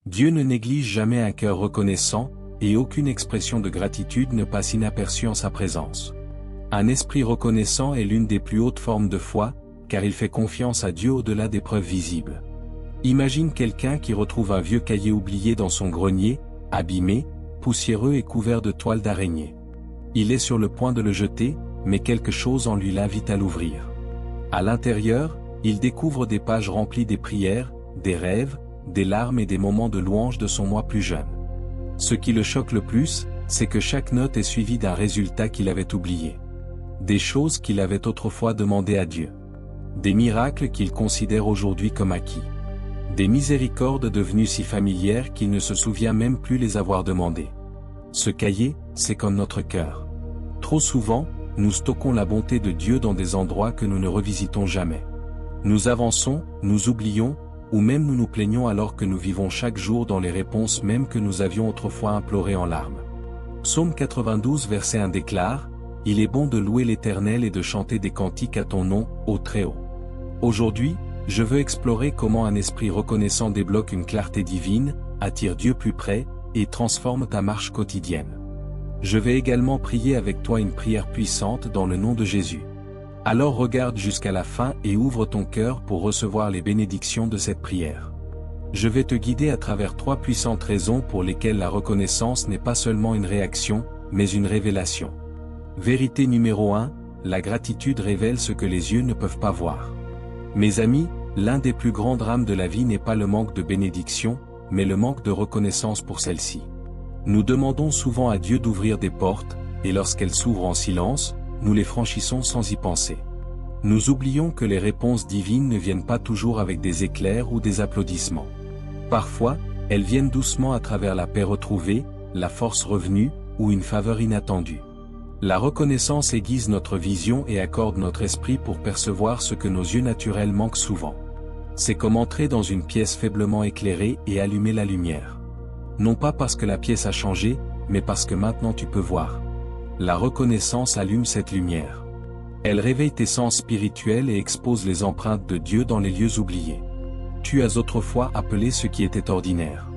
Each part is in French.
Dieu ne néglige jamais un cœur reconnaissant, et aucune expression de gratitude ne passe inaperçue en sa présence. Un esprit reconnaissant est l'une des plus hautes formes de foi, car il fait confiance à Dieu au-delà des preuves visibles. Imagine quelqu'un qui retrouve un vieux cahier oublié dans son grenier, abîmé, poussiéreux et couvert de toiles d'araignée. Il est sur le point de le jeter, mais quelque chose en lui l'invite à l'ouvrir. À l'intérieur, il découvre des pages remplies des prières, des rêves, des larmes et des moments de louange de son moi plus jeune. Ce qui le choque le plus, c'est que chaque note est suivie d'un résultat qu'il avait oublié. Des choses qu'il avait autrefois demandées à Dieu. Des miracles qu'il considère aujourd'hui comme acquis. Des miséricordes devenues si familières qu'il ne se souvient même plus les avoir demandées. Ce cahier, c'est comme notre cœur. Trop souvent, nous stockons la bonté de Dieu dans des endroits que nous ne revisitons jamais. Nous avançons, nous oublions, ou même nous nous plaignons alors que nous vivons chaque jour dans les réponses même que nous avions autrefois implorées en larmes. Psaume 92 verset 1 déclare « Il est bon de louer l'Éternel et de chanter des cantiques à ton nom, ô Très-Haut ». Aujourd'hui, je veux explorer comment un esprit reconnaissant débloque une clarté divine, attire Dieu plus près, et transforme ta marche quotidienne. Je vais également prier avec toi une prière puissante dans le nom de Jésus. Alors regarde jusqu'à la fin et ouvre ton cœur pour recevoir les bénédictions de cette prière. Je vais te guider à travers 3 puissantes raisons pour lesquelles la reconnaissance n'est pas seulement une réaction, mais une révélation. Vérité numéro 1, la gratitude révèle ce que les yeux ne peuvent pas voir. Mes amis, l'un des plus grands drames de la vie n'est pas le manque de bénédiction, mais le manque de reconnaissance pour celle-ci. Nous demandons souvent à Dieu d'ouvrir des portes, et lorsqu'elles s'ouvrent en silence, nous les franchissons sans y penser. Nous oublions que les réponses divines ne viennent pas toujours avec des éclairs ou des applaudissements. Parfois, elles viennent doucement à travers la paix retrouvée, la force revenue, ou une faveur inattendue. La reconnaissance aiguise notre vision et accorde notre esprit pour percevoir ce que nos yeux naturels manquent souvent. C'est comme entrer dans une pièce faiblement éclairée et allumer la lumière. Non pas parce que la pièce a changé, mais parce que maintenant tu peux voir. La reconnaissance allume cette lumière. Elle réveille tes sens spirituels et expose les empreintes de Dieu dans les lieux oubliés. Tu as autrefois appelé ce qui était ordinaire.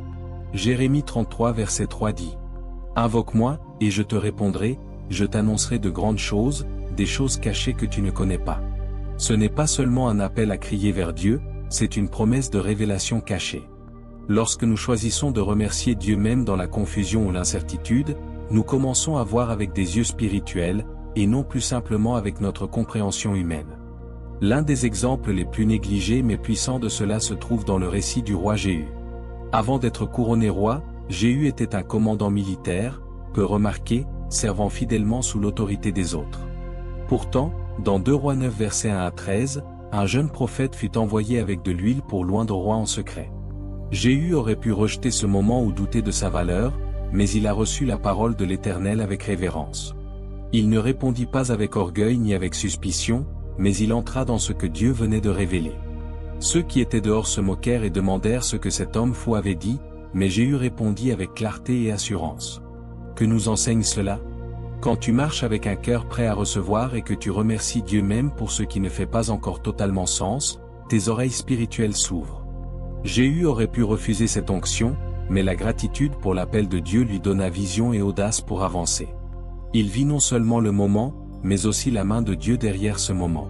Jérémie 33 verset 3 dit « Invoque-moi, et je te répondrai, je t'annoncerai de grandes choses, des choses cachées que tu ne connais pas. » Ce n'est pas seulement un appel à crier vers Dieu, c'est une promesse de révélation cachée. Lorsque nous choisissons de remercier Dieu même dans la confusion ou l'incertitude, nous commençons à voir avec des yeux spirituels, et non plus simplement avec notre compréhension humaine. L'un des exemples les plus négligés mais puissants de cela se trouve dans le récit du roi Jéhu. Avant d'être couronné roi, Jéhu était un commandant militaire, peu remarqué, servant fidèlement sous l'autorité des autres. Pourtant, dans 2 Rois 9 versets 1 à 13, un jeune prophète fut envoyé avec de l'huile pour loindre le roi en secret. Jéhu aurait pu rejeter ce moment ou douter de sa valeur, mais il a reçu la parole de l'Éternel avec révérence. Il ne répondit pas avec orgueil ni avec suspicion, mais il entra dans ce que Dieu venait de révéler. Ceux qui étaient dehors se moquèrent et demandèrent ce que cet homme fou avait dit, mais Jéhu répondit avec clarté et assurance. Que nous enseigne cela? Quand tu marches avec un cœur prêt à recevoir et que tu remercies Dieu même pour ce qui ne fait pas encore totalement sens, tes oreilles spirituelles s'ouvrent. Jéhu aurait pu refuser cette onction, mais la gratitude pour l'appel de Dieu lui donna vision et audace pour avancer. Il vit non seulement le moment, mais aussi la main de Dieu derrière ce moment.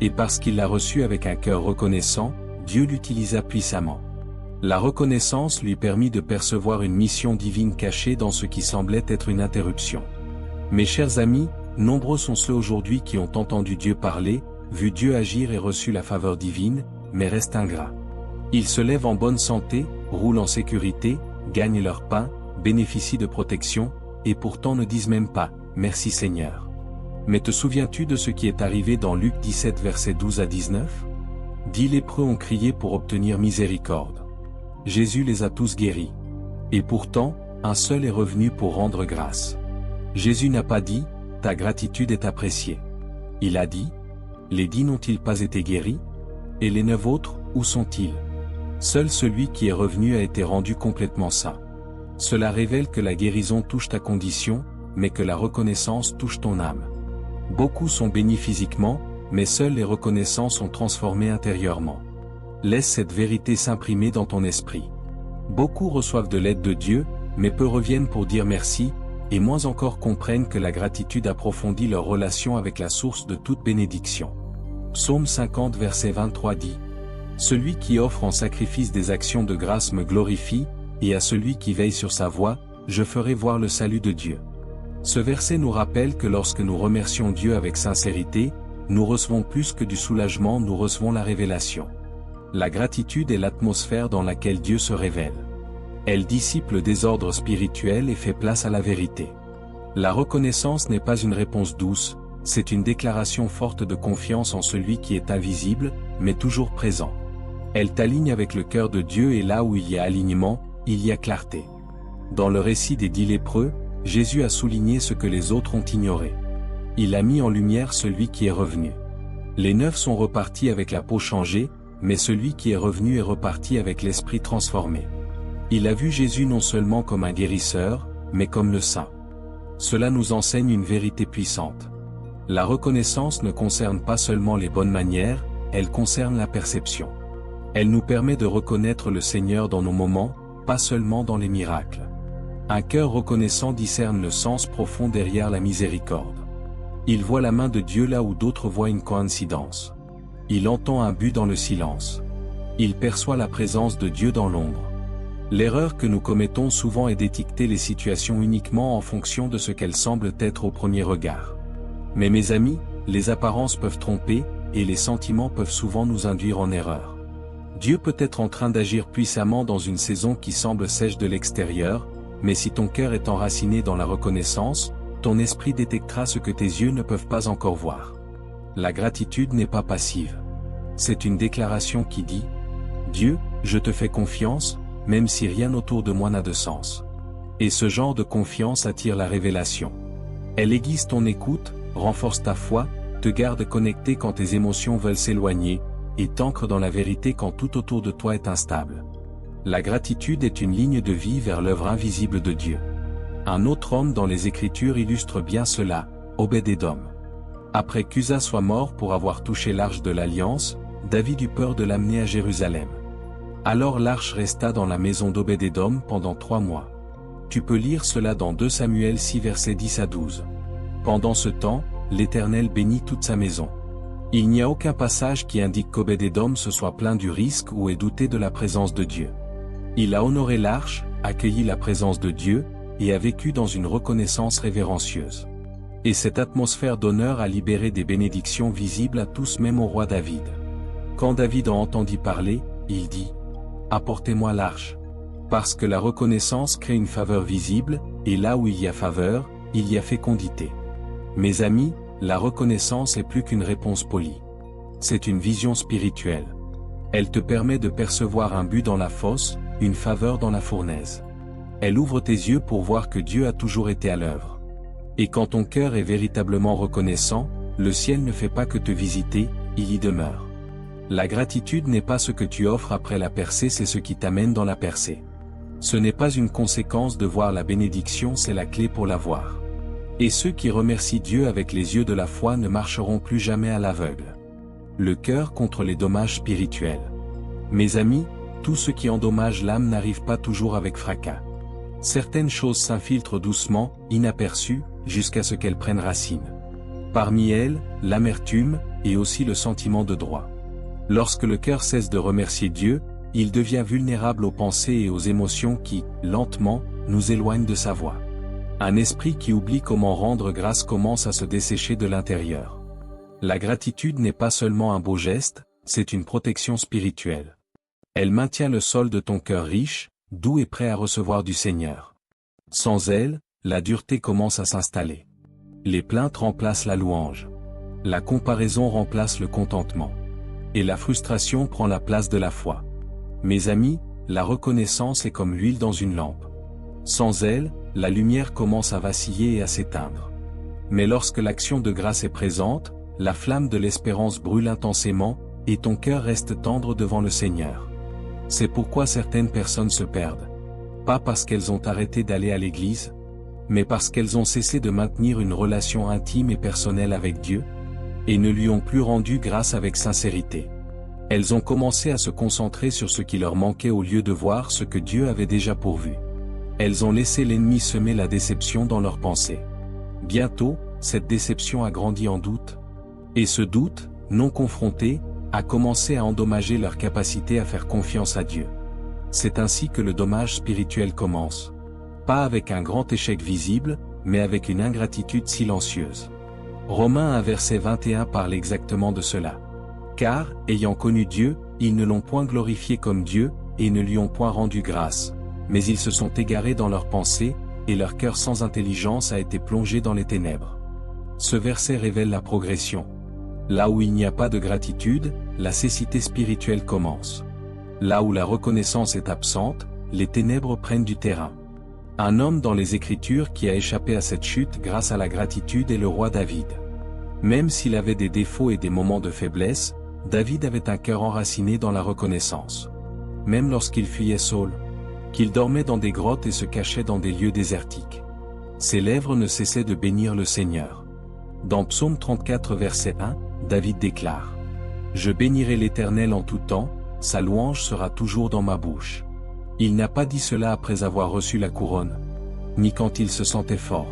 Et parce qu'il l'a reçu avec un cœur reconnaissant, Dieu l'utilisa puissamment. La reconnaissance lui permit de percevoir une mission divine cachée dans ce qui semblait être une interruption. Mes chers amis, nombreux sont ceux aujourd'hui qui ont entendu Dieu parler, vu Dieu agir et reçu la faveur divine, mais restent ingrats. Ils se lèvent en bonne santé, roulent en sécurité, gagnent leur pain, bénéficient de protection, et pourtant ne disent même pas « Merci Seigneur ». Mais te souviens-tu de ce qui est arrivé dans Luc 17 versets 12 à 19 ? 10 lépreux ont crié pour obtenir miséricorde. Jésus les a tous guéris. Et pourtant, un seul est revenu pour rendre grâce. Jésus n'a pas dit « Ta gratitude est appréciée ». Il a dit « Les 10 n'ont-ils pas été guéris ? Et les 9 autres, où sont-ils ? Seul celui qui est revenu a été rendu complètement sain. Cela révèle que la guérison touche ta condition, mais que la reconnaissance touche ton âme. Beaucoup sont bénis physiquement, mais seuls les reconnaissants sont transformés intérieurement. Laisse cette vérité s'imprimer dans ton esprit. Beaucoup reçoivent de l'aide de Dieu, mais peu reviennent pour dire merci, et moins encore comprennent que la gratitude approfondit leur relation avec la source de toute bénédiction. Psaume 50 verset 23 dit : Celui qui offre en sacrifice des actions de grâce me glorifie, et à celui qui veille sur sa voie, je ferai voir le salut de Dieu. Ce verset nous rappelle que lorsque nous remercions Dieu avec sincérité, nous recevons plus que du soulagement, nous recevons la révélation. La gratitude est l'atmosphère dans laquelle Dieu se révèle. Elle dissipe le désordre spirituel et fait place à la vérité. La reconnaissance n'est pas une réponse douce, c'est une déclaration forte de confiance en celui qui est invisible, mais toujours présent. Elle t'aligne avec le cœur de Dieu, et là où il y a alignement, il y a clarté. Dans le récit des 10 lépreux, Jésus a souligné ce que les autres ont ignoré. Il a mis en lumière celui qui est revenu. Les 9 sont repartis avec la peau changée, mais celui qui est revenu est reparti avec l'esprit transformé. Il a vu Jésus non seulement comme un guérisseur, mais comme le Saint. Cela nous enseigne une vérité puissante. La reconnaissance ne concerne pas seulement les bonnes manières, elle concerne la perception. Elle nous permet de reconnaître le Seigneur dans nos moments, pas seulement dans les miracles. Un cœur reconnaissant discerne le sens profond derrière la miséricorde. Il voit la main de Dieu là où d'autres voient une coïncidence. Il entend un but dans le silence. Il perçoit la présence de Dieu dans l'ombre. L'erreur que nous commettons souvent est d'étiqueter les situations uniquement en fonction de ce qu'elles semblent être au premier regard. Mais mes amis, les apparences peuvent tromper, et les sentiments peuvent souvent nous induire en erreur. Dieu peut être en train d'agir puissamment dans une saison qui semble sèche de l'extérieur, mais si ton cœur est enraciné dans la reconnaissance, ton esprit détectera ce que tes yeux ne peuvent pas encore voir. La gratitude n'est pas passive. C'est une déclaration qui dit : Dieu, je te fais confiance, même si rien autour de moi n'a de sens. Et ce genre de confiance attire la révélation. Elle aiguise ton écoute, renforce ta foi, te garde connecté quand tes émotions veulent s'éloigner, et t'ancre dans la vérité quand tout autour de toi est instable. La gratitude est une ligne de vie vers l'œuvre invisible de Dieu. Un autre homme dans les Écritures illustre bien cela, Obed-Édom. Après qu'Uza soit mort pour avoir touché l'arche de l'Alliance, David eut peur de l'amener à Jérusalem. Alors l'arche resta dans la maison d'Obed-Édom pendant 3 mois. Tu peux lire cela dans 2 Samuel 6 versets 10 à 12. Pendant ce temps, l'Éternel bénit toute sa maison. Il n'y a aucun passage qui indique qu'Obed-Édom se soit plaint du risque ou ait douté de la présence de Dieu. Il a honoré l'arche, accueilli la présence de Dieu, et a vécu dans une reconnaissance révérencieuse. Et cette atmosphère d'honneur a libéré des bénédictions visibles à tous, même au roi David. Quand David en entendit parler, il dit : Apportez-moi l'arche. Parce que la reconnaissance crée une faveur visible, et là où il y a faveur, il y a fécondité. Mes amis, la reconnaissance est plus qu'une réponse polie. C'est une vision spirituelle. Elle te permet de percevoir un but dans la fosse, une faveur dans la fournaise. Elle ouvre tes yeux pour voir que Dieu a toujours été à l'œuvre. Et quand ton cœur est véritablement reconnaissant, le ciel ne fait pas que te visiter, il y demeure. La gratitude n'est pas ce que tu offres après la percée, c'est ce qui t'amène dans la percée. Ce n'est pas une conséquence de voir la bénédiction, c'est la clé pour la voir. Et ceux qui remercient Dieu avec les yeux de la foi ne marcheront plus jamais à l'aveugle. Le cœur contre les dommages spirituels. Mes amis, tout ce qui endommage l'âme n'arrive pas toujours avec fracas. Certaines choses s'infiltrent doucement, inaperçues, jusqu'à ce qu'elles prennent racine. Parmi elles, l'amertume, et aussi le sentiment de droit. Lorsque le cœur cesse de remercier Dieu, il devient vulnérable aux pensées et aux émotions qui, lentement, nous éloignent de sa voie. Un esprit qui oublie comment rendre grâce commence à se dessécher de l'intérieur. La gratitude n'est pas seulement un beau geste, c'est une protection spirituelle. Elle maintient le sol de ton cœur riche, doux et prêt à recevoir du Seigneur. Sans elle, la dureté commence à s'installer. Les plaintes remplacent la louange. La comparaison remplace le contentement. Et la frustration prend la place de la foi. Mes amis, la reconnaissance est comme l'huile dans une lampe. Sans elle, la lumière commence à vaciller et à s'éteindre. Mais lorsque l'action de grâce est présente, la flamme de l'espérance brûle intensément, et ton cœur reste tendre devant le Seigneur. C'est pourquoi certaines personnes se perdent. Pas parce qu'elles ont arrêté d'aller à l'église, mais parce qu'elles ont cessé de maintenir une relation intime et personnelle avec Dieu, et ne lui ont plus rendu grâce avec sincérité. Elles ont commencé à se concentrer sur ce qui leur manquait au lieu de voir ce que Dieu avait déjà pourvu. Elles ont laissé l'ennemi semer la déception dans leurs pensées. Bientôt, cette déception a grandi en doute. Et ce doute, non confronté, a commencé à endommager leur capacité à faire confiance à Dieu. C'est ainsi que le dommage spirituel commence. Pas avec un grand échec visible, mais avec une ingratitude silencieuse. Romains 1 verset 21 parle exactement de cela. Car, ayant connu Dieu, ils ne l'ont point glorifié comme Dieu, et ne lui ont point rendu grâce. Mais ils se sont égarés dans leurs pensées, et leur cœur sans intelligence a été plongé dans les ténèbres. Ce verset révèle la progression. Là où il n'y a pas de gratitude, la cécité spirituelle commence. Là où la reconnaissance est absente, les ténèbres prennent du terrain. Un homme dans les Écritures qui a échappé à cette chute grâce à la gratitude est le roi David. Même s'il avait des défauts et des moments de faiblesse, David avait un cœur enraciné dans la reconnaissance. Même lorsqu'il fuyait Saül, qu'il dormait dans des grottes et se cachait dans des lieux désertiques, ses lèvres ne cessaient de bénir le Seigneur. Dans Psaume 34 verset 1, David déclare : « Je bénirai l'Éternel en tout temps, sa louange sera toujours dans ma bouche. » Il n'a pas dit cela après avoir reçu la couronne, ni quand il se sentait fort.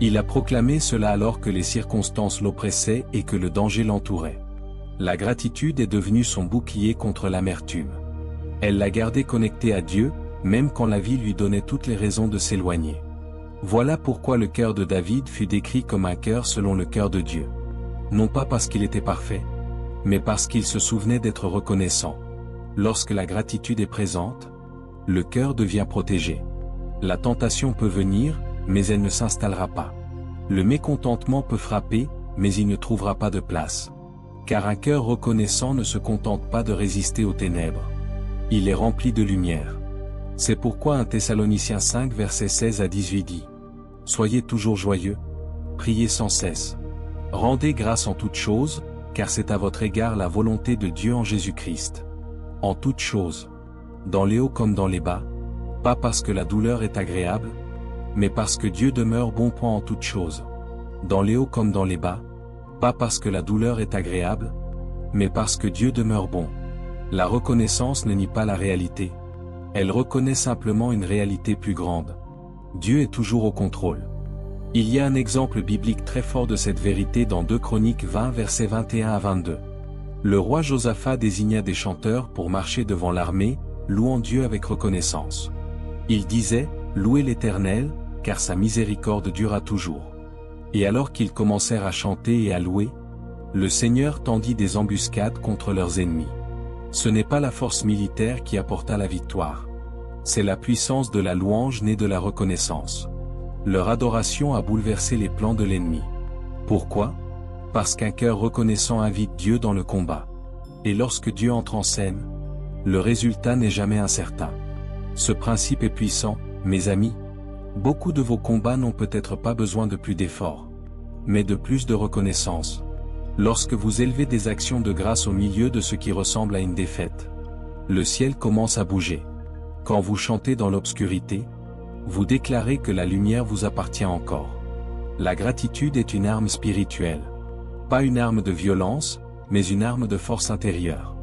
Il a proclamé cela alors que les circonstances l'oppressaient et que le danger l'entourait. La gratitude est devenue son bouclier contre l'amertume. Elle l'a gardé connecté à Dieu, même quand la vie lui donnait toutes les raisons de s'éloigner. Voilà pourquoi le cœur de David fut décrit comme un cœur selon le cœur de Dieu. Non pas parce qu'il était parfait, mais parce qu'il se souvenait d'être reconnaissant. Lorsque la gratitude est présente, le cœur devient protégé. La tentation peut venir, mais elle ne s'installera pas. Le mécontentement peut frapper, mais il ne trouvera pas de place. Car un cœur reconnaissant ne se contente pas de résister aux ténèbres. Il est rempli de lumière. C'est pourquoi 1 Thessaloniciens 5 verset 16 à 18 dit : « Soyez toujours joyeux, priez sans cesse. Rendez grâce en toutes choses, car c'est à votre égard la volonté de Dieu en Jésus-Christ. En toutes choses, dans les hauts comme dans les bas, pas parce que la douleur est agréable, mais parce que Dieu demeure bon point en toutes choses. Dans les hauts comme dans les bas, pas parce que la douleur est agréable, mais parce que Dieu demeure bon. » La reconnaissance ne nie pas la réalité. Elle reconnaît simplement une réalité plus grande. Dieu est toujours au contrôle. Il y a un exemple biblique très fort de cette vérité dans 2 Chroniques 20 versets 21 à 22. Le roi Josaphat désigna des chanteurs pour marcher devant l'armée, louant Dieu avec reconnaissance. Il disait : « Louez l'Éternel, car sa miséricorde dura toujours. » Et alors qu'ils commencèrent à chanter et à louer, le Seigneur tendit des embuscades contre leurs ennemis. Ce n'est pas la force militaire qui apporta la victoire. C'est la puissance de la louange née de la reconnaissance. Leur adoration a bouleversé les plans de l'ennemi. Pourquoi ? Parce qu'un cœur reconnaissant invite Dieu dans le combat. Et lorsque Dieu entre en scène, le résultat n'est jamais incertain. Ce principe est puissant, mes amis. Beaucoup de vos combats n'ont peut-être pas besoin de plus d'efforts, mais de plus de reconnaissance. Lorsque vous élevez des actions de grâce au milieu de ce qui ressemble à une défaite, le ciel commence à bouger. Quand vous chantez dans l'obscurité, vous déclarez que la lumière vous appartient encore. La gratitude est une arme spirituelle. Pas une arme de violence, mais une arme de force intérieure.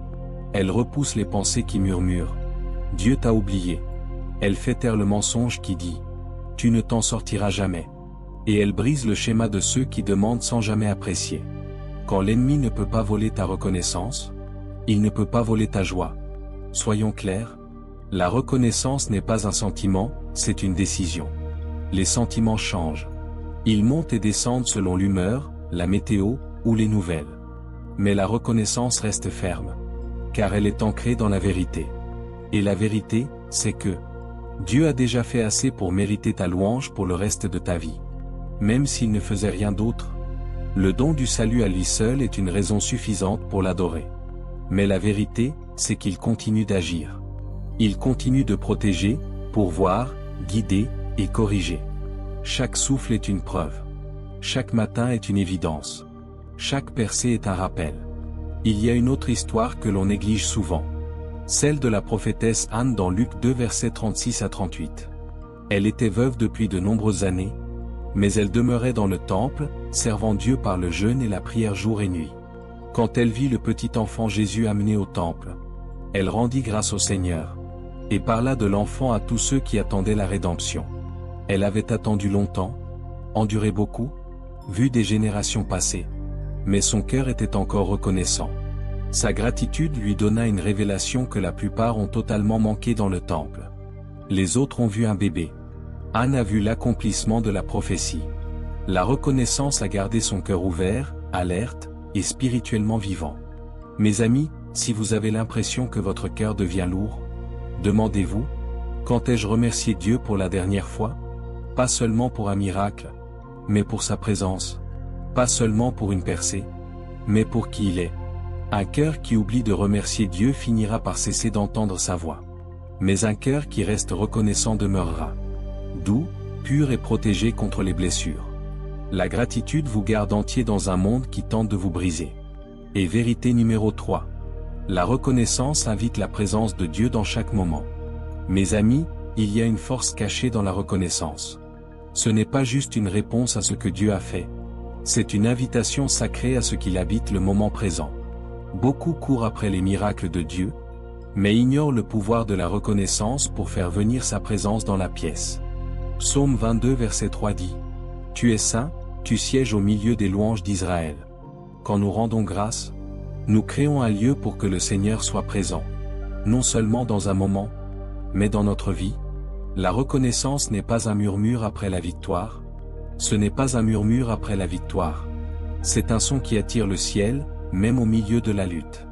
Elle repousse les pensées qui murmurent « Dieu t'a oublié ». Elle fait taire le mensonge qui dit « Tu ne t'en sortiras jamais ». Et elle brise le schéma de ceux qui demandent sans jamais apprécier. Quand l'ennemi ne peut pas voler ta reconnaissance, il ne peut pas voler ta joie. Soyons clairs, la reconnaissance n'est pas un sentiment, c'est une décision. Les sentiments changent. Ils montent et descendent selon l'humeur, la météo, ou les nouvelles. Mais la reconnaissance reste ferme, car elle est ancrée dans la vérité. Et la vérité, c'est que Dieu a déjà fait assez pour mériter ta louange pour le reste de ta vie. Même s'il ne faisait rien d'autre, le don du salut à lui seul est une raison suffisante pour l'adorer. Mais la vérité, c'est qu'il continue d'agir. Il continue de protéger, pourvoir, guider et corriger. Chaque souffle est une preuve. Chaque matin est une évidence. Chaque percée est un rappel. Il y a une autre histoire que l'on néglige souvent. Celle de la prophétesse Anne dans Luc 2 versets 36 à 38. Elle était veuve depuis de nombreuses années, mais elle demeurait dans le temple, servant Dieu par le jeûne et la prière jour et nuit. Quand elle vit le petit enfant Jésus amené au temple, elle rendit grâce au Seigneur, et parla de l'enfant à tous ceux qui attendaient la rédemption. Elle avait attendu longtemps, enduré beaucoup, vu des générations passer, mais son cœur était encore reconnaissant. Sa gratitude lui donna une révélation que la plupart ont totalement manqué dans le temple. Les autres ont vu un bébé. Anne a vu l'accomplissement de la prophétie. La reconnaissance a gardé son cœur ouvert, alerte, et spirituellement vivant. Mes amis, si vous avez l'impression que votre cœur devient lourd, demandez-vous, quand ai-je remercié Dieu pour la dernière fois? Pas seulement pour un miracle, mais pour sa présence. Pas seulement pour une percée, mais pour qui il est. Un cœur qui oublie de remercier Dieu finira par cesser d'entendre sa voix. Mais un cœur qui reste reconnaissant demeurera doux, pur et protégé contre les blessures. La gratitude vous garde entier dans un monde qui tente de vous briser. Et vérité numéro 3. La reconnaissance invite la présence de Dieu dans chaque moment. Mes amis, il y a une force cachée dans la reconnaissance. Ce n'est pas juste une réponse à ce que Dieu a fait. C'est une invitation sacrée à ce qu'il habite le moment présent. Beaucoup courent après les miracles de Dieu, mais ignorent le pouvoir de la reconnaissance pour faire venir sa présence dans la pièce. Psaume 22 verset 3 dit « Tu es saint, tu sièges au milieu des louanges d'Israël. » Quand nous rendons grâce, nous créons un lieu pour que le Seigneur soit présent, non seulement dans un moment, mais dans notre vie. La reconnaissance n'est pas un murmure après la victoire. Ce n'est pas un murmure après la victoire. C'est un son qui attire le ciel, même au milieu de la lutte.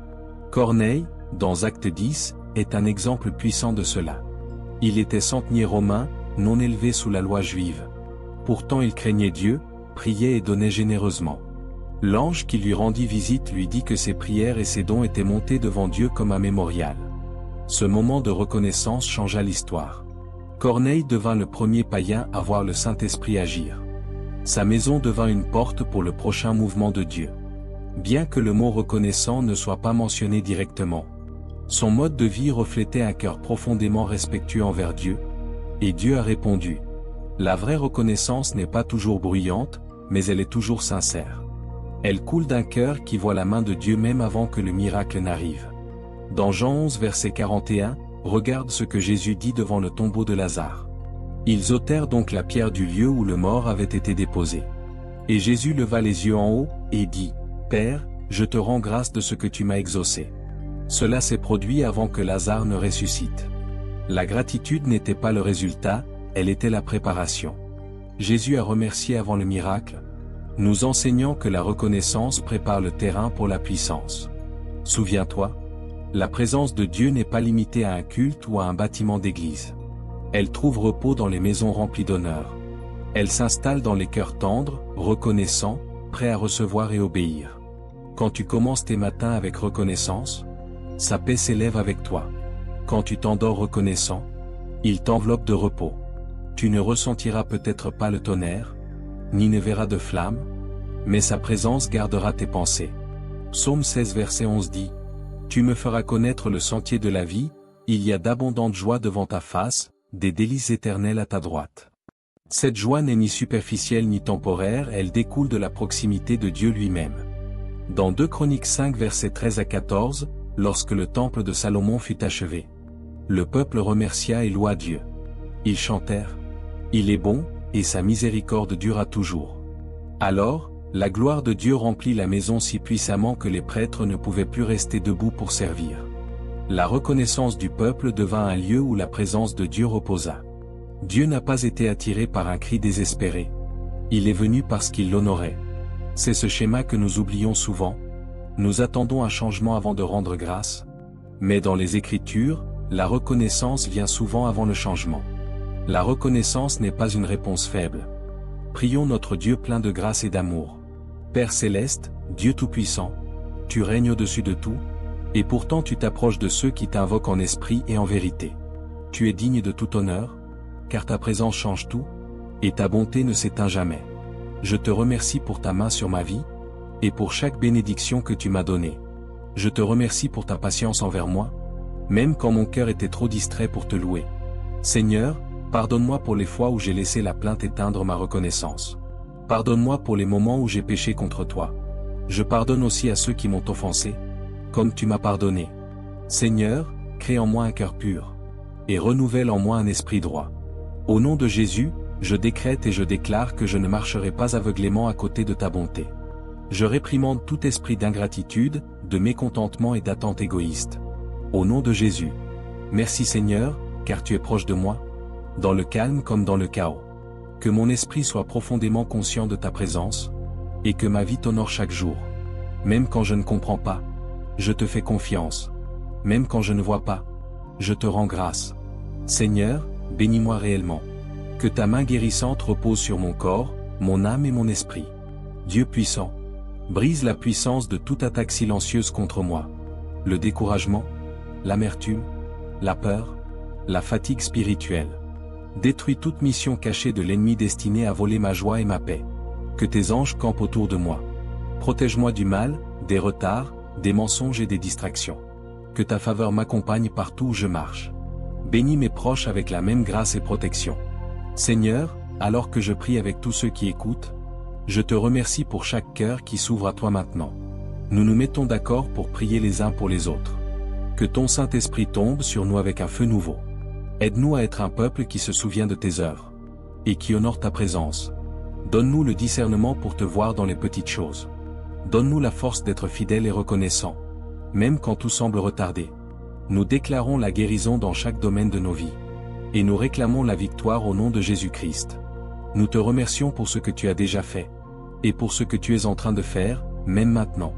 Corneille, dans Actes 10, est un exemple puissant de cela. Il était centenier romain, non élevé sous la loi juive. Pourtant il craignait Dieu, priait et donnait généreusement. L'ange qui lui rendit visite lui dit que ses prières et ses dons étaient montés devant Dieu comme un mémorial. Ce moment de reconnaissance changea l'histoire. Corneille devint le premier païen à voir le Saint-Esprit agir. Sa maison devint une porte pour le prochain mouvement de Dieu. Bien que le mot reconnaissant ne soit pas mentionné directement, son mode de vie reflétait un cœur profondément respectueux envers Dieu, et Dieu a répondu. La vraie reconnaissance n'est pas toujours bruyante, mais elle est toujours sincère. Elle coule d'un cœur qui voit la main de Dieu même avant que le miracle n'arrive. Dans Jean 11 verset 41, regarde ce que Jésus dit devant le tombeau de Lazare. Ils ôtèrent donc la pierre du lieu où le mort avait été déposé. Et Jésus leva les yeux en haut, et dit, « Père, je te rends grâce de ce que tu m'as exaucé. » Cela s'est produit avant que Lazare ne ressuscite. La gratitude n'était pas le résultat, elle était la préparation. Jésus a remercié avant le miracle, nous enseignant que la reconnaissance prépare le terrain pour la puissance. Souviens-toi, la présence de Dieu n'est pas limitée à un culte ou à un bâtiment d'église. Elle trouve repos dans les maisons remplies d'honneur. Elle s'installe dans les cœurs tendres, reconnaissants, prêts à recevoir et obéir. Quand tu commences tes matins avec reconnaissance, sa paix s'élève avec toi. Quand tu t'endors reconnaissant, il t'enveloppe de repos. Tu ne ressentiras peut-être pas le tonnerre, ni ne verras de flamme, mais sa présence gardera tes pensées. Psaume 16 verset 11 dit, « Tu me feras connaître le sentier de la vie, il y a d'abondantes joies devant ta face, des délices éternelles à ta droite. » Cette joie n'est ni superficielle ni temporaire, elle découle de la proximité de Dieu lui-même. Dans 2 Chroniques 5 versets 13 à 14, lorsque le temple de Salomon fut achevé, le peuple remercia et loua Dieu. Ils chantèrent, « Il est bon, et sa miséricorde dura toujours. » Alors, la gloire de Dieu remplit la maison si puissamment que les prêtres ne pouvaient plus rester debout pour servir. La reconnaissance du peuple devint un lieu où la présence de Dieu reposa. Dieu n'a pas été attiré par un cri désespéré. Il est venu parce qu'il l'honorait. C'est ce schéma que nous oublions souvent. Nous attendons un changement avant de rendre grâce. Mais dans les Écritures, la reconnaissance vient souvent avant le changement. La reconnaissance n'est pas une réponse faible. Prions notre Dieu plein de grâce et d'amour. Père céleste, Dieu tout-puissant, tu règnes au-dessus de tout, et pourtant tu t'approches de ceux qui t'invoquent en esprit et en vérité. Tu es digne de tout honneur, car ta présence change tout, et ta bonté ne s'éteint jamais. Je te remercie pour ta main sur ma vie, et pour chaque bénédiction que tu m'as donnée. Je te remercie pour ta patience envers moi, même quand mon cœur était trop distrait pour te louer. Seigneur, pardonne-moi pour les fois où j'ai laissé la plainte éteindre ma reconnaissance. Pardonne-moi pour les moments où j'ai péché contre toi. Je pardonne aussi à ceux qui m'ont offensé, comme tu m'as pardonné. Seigneur, crée en moi un cœur pur, et renouvelle en moi un esprit droit. Au nom de Jésus, je décrète et je déclare que je ne marcherai pas aveuglément à côté de ta bonté. Je réprimande tout esprit d'ingratitude, de mécontentement et d'attente égoïste. Au nom de Jésus. Merci Seigneur, car tu es proche de moi, dans le calme comme dans le chaos. Que mon esprit soit profondément conscient de ta présence, et que ma vie t'honore chaque jour. Même quand je ne comprends pas, je te fais confiance. Même quand je ne vois pas, je te rends grâce. Seigneur, bénis-moi réellement. Que ta main guérissante repose sur mon corps, mon âme et mon esprit. Dieu puissant, brise la puissance de toute attaque silencieuse contre moi. Le découragement, l'amertume, la peur, la fatigue spirituelle. Détruis toute mission cachée de l'ennemi destinée à voler ma joie et ma paix. Que tes anges campent autour de moi. Protège-moi du mal, des retards, des mensonges et des distractions. Que ta faveur m'accompagne partout où je marche. Bénis mes proches avec la même grâce et protection. Seigneur, alors que je prie avec tous ceux qui écoutent, je te remercie pour chaque cœur qui s'ouvre à toi maintenant. Nous nous mettons d'accord pour prier les uns pour les autres. Que ton Saint-Esprit tombe sur nous avec un feu nouveau. Aide-nous à être un peuple qui se souvient de tes œuvres et qui honore ta présence. Donne-nous le discernement pour te voir dans les petites choses. Donne-nous la force d'être fidèles et reconnaissants, même quand tout semble retardé. Nous déclarons la guérison dans chaque domaine de nos vies. Et nous réclamons la victoire au nom de Jésus-Christ. Nous te remercions pour ce que tu as déjà fait, et pour ce que tu es en train de faire, même maintenant.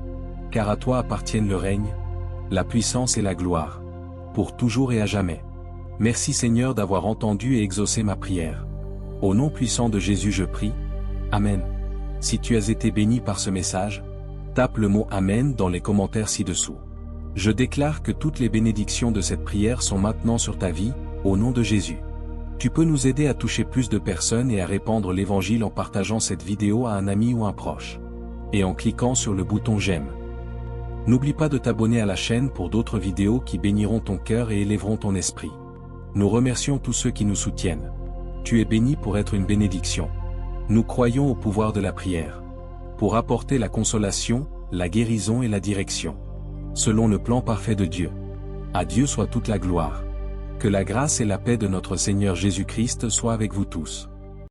Car à toi appartiennent le règne, la puissance et la gloire, pour toujours et à jamais. Merci Seigneur d'avoir entendu et exaucé ma prière. Au nom puissant de Jésus je prie. Amen. Si tu as été béni par ce message, tape le mot Amen dans les commentaires ci-dessous. Je déclare que toutes les bénédictions de cette prière sont maintenant sur ta vie, au nom de Jésus. Tu peux nous aider à toucher plus de personnes et à répandre l'évangile en partageant cette vidéo à un ami ou un proche. Et en cliquant sur le bouton j'aime. N'oublie pas de t'abonner à la chaîne pour d'autres vidéos qui béniront ton cœur et élèveront ton esprit. Nous remercions tous ceux qui nous soutiennent. Tu es béni pour être une bénédiction. Nous croyons au pouvoir de la prière, pour apporter la consolation, la guérison et la direction, selon le plan parfait de Dieu. À Dieu soit toute la gloire. Que la grâce et la paix de notre Seigneur Jésus-Christ soient avec vous tous.